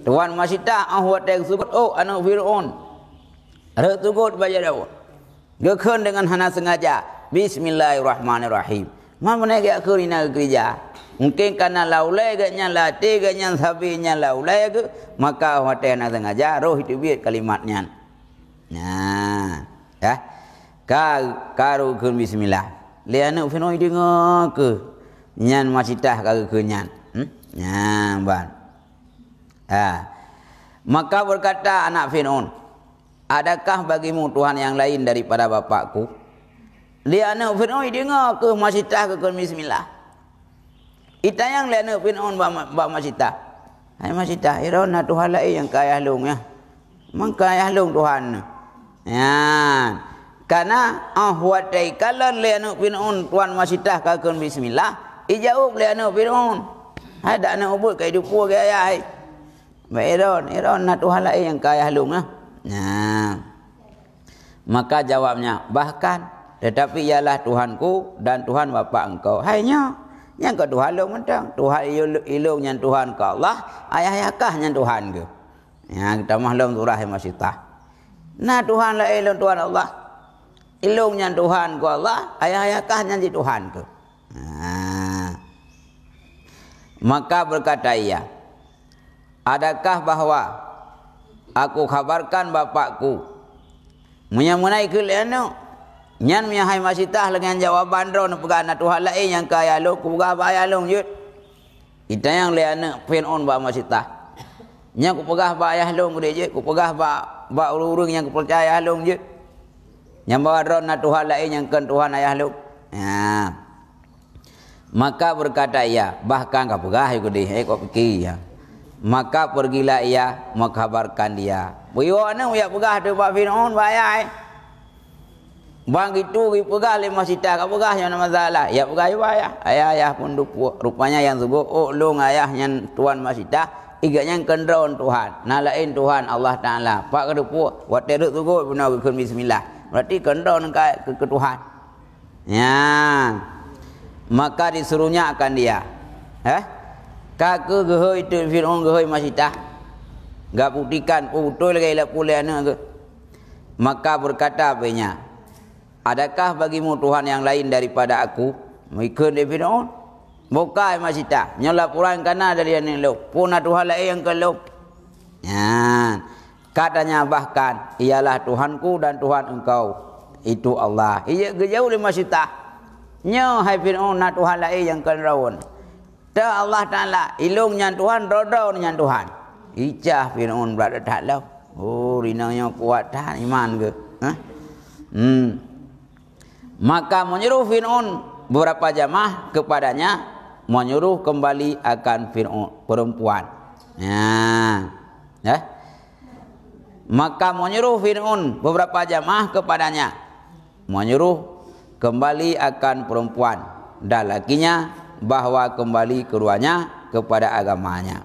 Tuhan masita ahwat yang sugut oh anak Fir'aun. Ada sugut baca daun. Gekun dengan hana sengaja. Bismillahirrahmanirrahim. Mana gak kerina gereja. Mungkin karena laulai gaknya latih gaknya sabinya laulai ke maka ahwat yang sengaja roh itu biar kalimatnya. Nah, ya. Karu kun bismillah. Liana Fir'aun dengar ke. Nyan masitah kagak kenyan. Nyan ban. Maka berkata anak Fir'aun, adakah bagimu Tuhan yang lain daripada bapakku? Dia anak Fir'aun dengar ke masitah ke bismillah. Ita yang dia anak Fir'aun ba masitah. Hai masitah, irona Tuhan lain yang kaya long ya. Mang kaya long Tuhan. Ya. Karena ahwatai kalau dia anak Fir'aun Tuhan masitah ke bismillah, ijauh dia anak Fir'aun. Ada anak ubud kai dupu gaya ai. Iron na Tuhan lain yang kaya halung lah. Nah, maka jawabnya bahkan tetapi ialah Tuhanku dan Tuhan bapa engkau. Hanya yang ke Tuhan halung mentang Tuhan ilung yang Tuhan ke Allah ayah-ayahkah yang Tuhan ke. Ya kita mahlum surah masitah. Nah Tuhan la ilung Tuhan Allah. Ilung yang Tuhan ke Allah ayah-ayahkah yang di Tuhan ke. Nah, maka berkata ia, adakah bahwa aku kabarkan bapakku menyamunai kelianu nyan miahai masitah dengan jawaban ro nepegana Tuhan lain yang kaya lo ku ga bayar long yut kita yang liana Fir'aun ba masitah nya ku pegah bayar long gede je ku pegah ba urung yang ku percaya long je yang bawa ro na Tuhan lain yang kan Tuhan ayah lo. Ya. Maka berkata ia bahkan ka pegah gede kok pikir ya. Maka pergilah ia mengkabarkan dia. Buyo anu ya pegah tu Pak Fir'aun bayai. Bang itu pegah le masita ka pegah yang masalah. Ya pegah bayah. Ayah pun rupanya yang subuh oh long ayah yang tuan masita iganya kendron Tuhan. Nalain Tuhan Allah Taala. Pak kedupu wat teruk tu go benar ke bismillah. Berarti kendron ke Tuhan. Ya. Maka disuruhnya akan dia. Kakak gehoi itu Fir'aun gehoi masitah. Gak buktikan betul lagi lah puliana ke. Maka berkata apanya, adakah bagimu Tuhan yang lain daripada aku? Mikir dia Fir'aun. Bukai masitah. Nyolah puran kana dari yang lo. Puna Tuhan lain yang ke lo. Ya. Katanya bahkan ialah Tuhanku dan Tuhan engkau. Itu Allah. Ia gejauh le masitah. Nyo hai Fir'aun na Tuhan lain yang ke raun. Ta Allah Ta'ala ilung nyan Tuhan rodau nyan Tuhan. Icah Fir'aun berada tak lau. Oh rinangnya kuat tahan iman ke. Maka menyuruh Fir'aun beberapa jamaah kepadanya menyuruh kembali akan Fir'aun perempuan. Ya. Maka menyuruh Fir'aun beberapa jamaah kepadanya menyuruh kembali akan perempuan dan lakinya bahwa kembali keduanya kepada agamanya.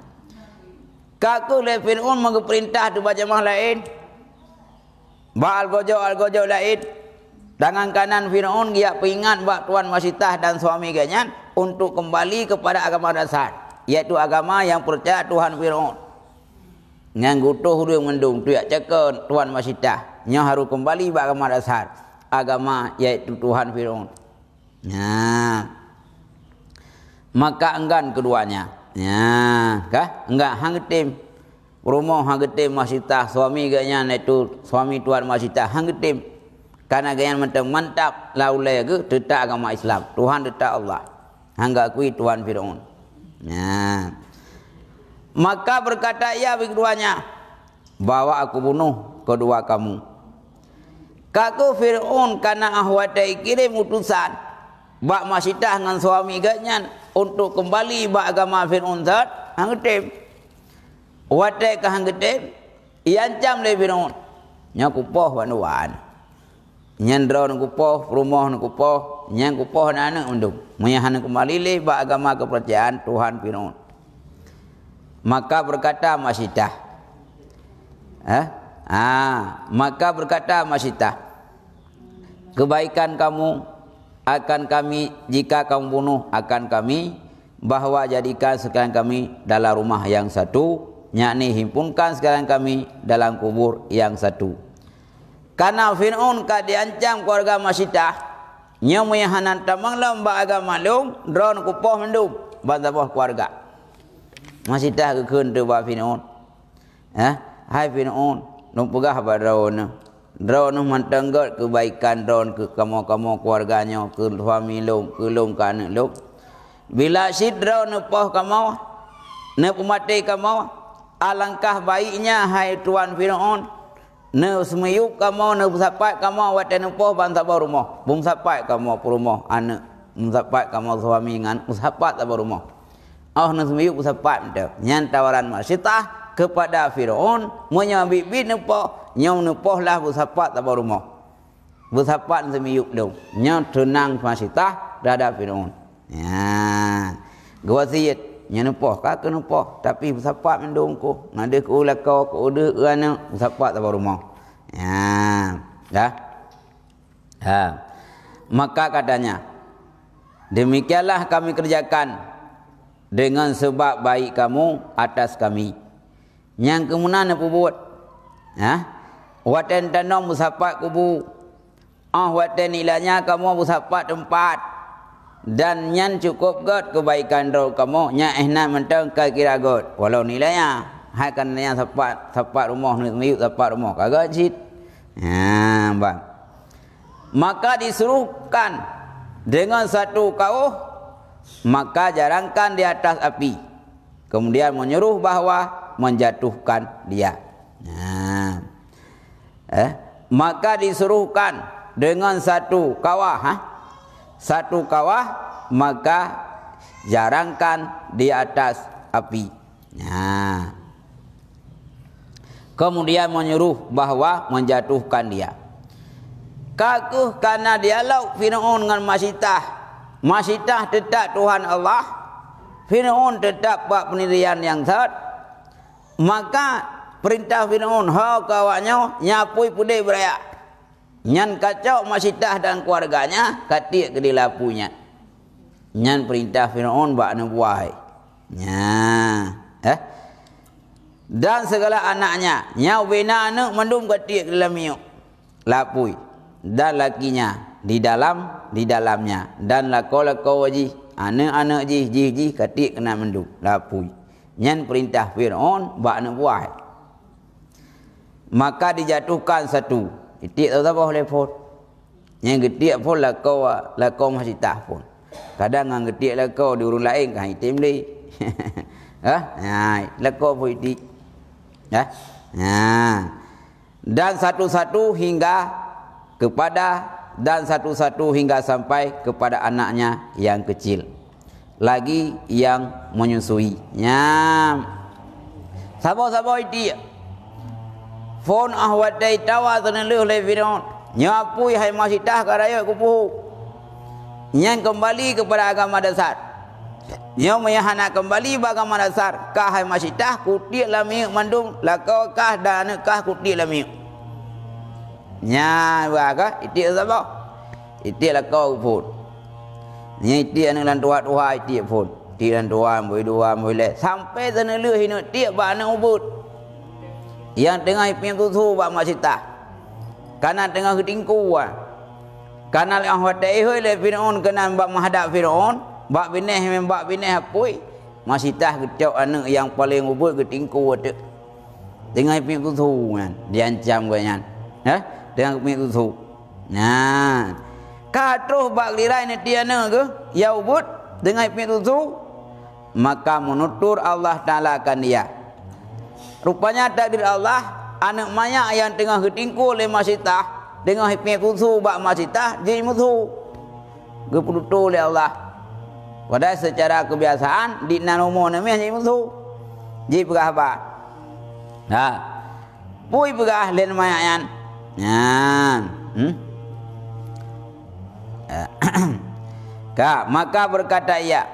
Kaku le Fir'aun mengeperintah tu jamaah lain. Ba al-gojo lain. Tangan kanan Fir'aun dia peringat bak tuan masitah dan suami ganyan untuk kembali kepada agama dasar, yaitu agama yang percaya Tuhan Fir'aun. Ngan gutuh dia mendung tu ya cekon tuan masitah. Nya harus kembali bak agama dasar, agama yaitu Tuhan Fir'aun. Nah, maka enggan keduanya. Ya, kah? Enggak hanggetim. Rumah hanggetim masitah suami ganya itu suami tuan masitah hanggetim. Karena gaya mantap laulai ke tetap agama Islam. Tuhan tetap Allah. Hangga akui Tuhan Fir'aun. Ya. Maka berkata ia keduanya, bawa aku bunuh kedua kamu. Kaku Fir'aun karena ahwadai kirim utusan bak masitah dengan suami ganyan untuk kembali bak agama Fir'aun zat hanggetim. Watai ka hanggetim iancam le Fir'aun. Nya kupoh wanuan. Nyandra nu kupoh, rumah nu kupoh, nyang kupoh anak undung. Menyahan kembali le bak agama kepercayaan Tuhan Fir'aun. Maka berkata masitah. Maka berkata masitah, kebaikan kamu akan kami jika kamu bunuh akan kami bahwa jadikan sekarang kami dalam rumah yang satu yakni himpunkan sekarang kami dalam kubur yang satu. Karena Fir'aun ka diancam keluarga Masyidah, nya muyahanan tamang lamba agama lung drone kupoh mendum bantah keluarga. Masyidah kekeun tu ba Fir'aun. Hai Fir'aun, nu pegah ba drone. Drone mantenggot kebaikan drone ke kamu keluarganya, ke suami lung, ke lung ke anak lung. Bila si drone poh kamu, ne pemati kamu, alangkah baiknya hai tuan Fir'aun, ne semeyup kamu, ne sapai kamu wate ne poh bantah rumah. Bung sapai kamu rumah anak, sapai kamu suami ngan, sapai ta rumah. Ne semeyup sapai mendem. Nyan tawaran Masyidah kepada Fir'aun, menyambi bibit ne poh, nyau ne poh lah sapai ta rumah. Sapai semeyup dong. Nyau tenang Masyidah dada Fir'aun. Ya. Gua siyat nya nepoh ka ke nepoh tapi sapat mendung ko ngade ku lakau ku de ana sapat ta rumah. Ya. Dah. Maka katanya demikianlah kami kerjakan dengan sebab baik kamu atas kami. Yang kemudian apa buat? Watan tanam musapat kubu. Watan ilahnya kamu musapat tempat. Dan nyan cukup god kebaikan roh kamu nya ehna mentang ka kira god walau nilainya hai kan nya sapat rumah ni miut sapat rumah kagak jit. Bang. Maka disuruhkan dengan satu kauh, maka jarangkan di atas api, kemudian menyuruh bahwa menjatuhkan dia. Maka disuruhkan dengan satu kawah, maka jarangkan di atas api. Kemudian menyuruh bahwa menjatuhkan dia. Kakuh karena dialog Fir'aun dengan Masyidah. Masyidah tetap Tuhan Allah, Fir'aun tetap buat pendirian yang sat. Maka perintah Fir'aun kawannya nyapui pudai beraya. Nyan kacau Masyidah dan keluarganya katik ke dilapunya. Nyan perintah Fir'aun buat nubuai. Dan segala anaknya nyau bina anak mendum katik ke dalam miuk lapui, dan lakinya di dalamnya, dan lakau ji anak ji katik kena mendum lapui. Nyan perintah Fir'aun buat nubuai. Maka dijatuhkan satu. Itik tahu apa telefon. Yang getik pun lakau Masyidah pun. Kadang ngan getik lakau di urang lain kan itim li. Lakau pun itik. Dan satu-satu hingga sampai kepada anaknya yang kecil. Lagi yang menyusui. Sabar itik. Fon ahwadai tawa taneleh le Fir'aun. Nyapui hai Masyidah karaya kupu. Yang kembali kepada agama dasar. Yang menyahana kembali agama dasar. Kah hai Masyidah kutik lami mandung lakau kah dan kah kutik lami. Nya baga itik sabo. Itik lakau pun. Nya itik anak lan tua itik pun. Itik lan tua boleh sampai taneleh hina itik ba anak ubud. Yang tengah ipin tu bak Masyidah. Karena tengah ketingku karena yang wadai le Fir'aun kena bak menghadap Fir'aun, bak bineh apoi. Masyidah kecok anak yang paling ubud ketingku tu. Tengah ipin tu kan diancam kan. Tengah ipin tu. Katuh bak lirai ni tiana ke ya ubud dengan ipin tu, maka menutur Allah Taala akan dia. Rupanya takdir Allah, anak maya yang tengah ketingku oleh Masyidah dengan hikmah kusu bak Masyidah jadi musuh. Keputusan oleh Allah. Padahal secara kebiasaan di nanomo namanya jadi musuh. Jadi pegah apa? Pui pegah len mayan. Maka berkata ia,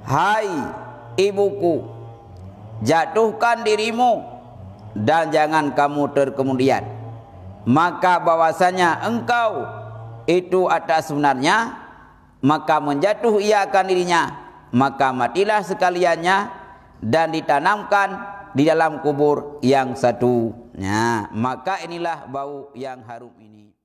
hai ibuku, jatuhkan dirimu dan jangan kamu terkemudian. Maka bahwasanya engkau itu atas sebenarnya, maka menjatuh ia akan dirinya, maka matilah sekaliannya dan ditanamkan di dalam kubur yang satunya. Maka inilah bau yang harum ini.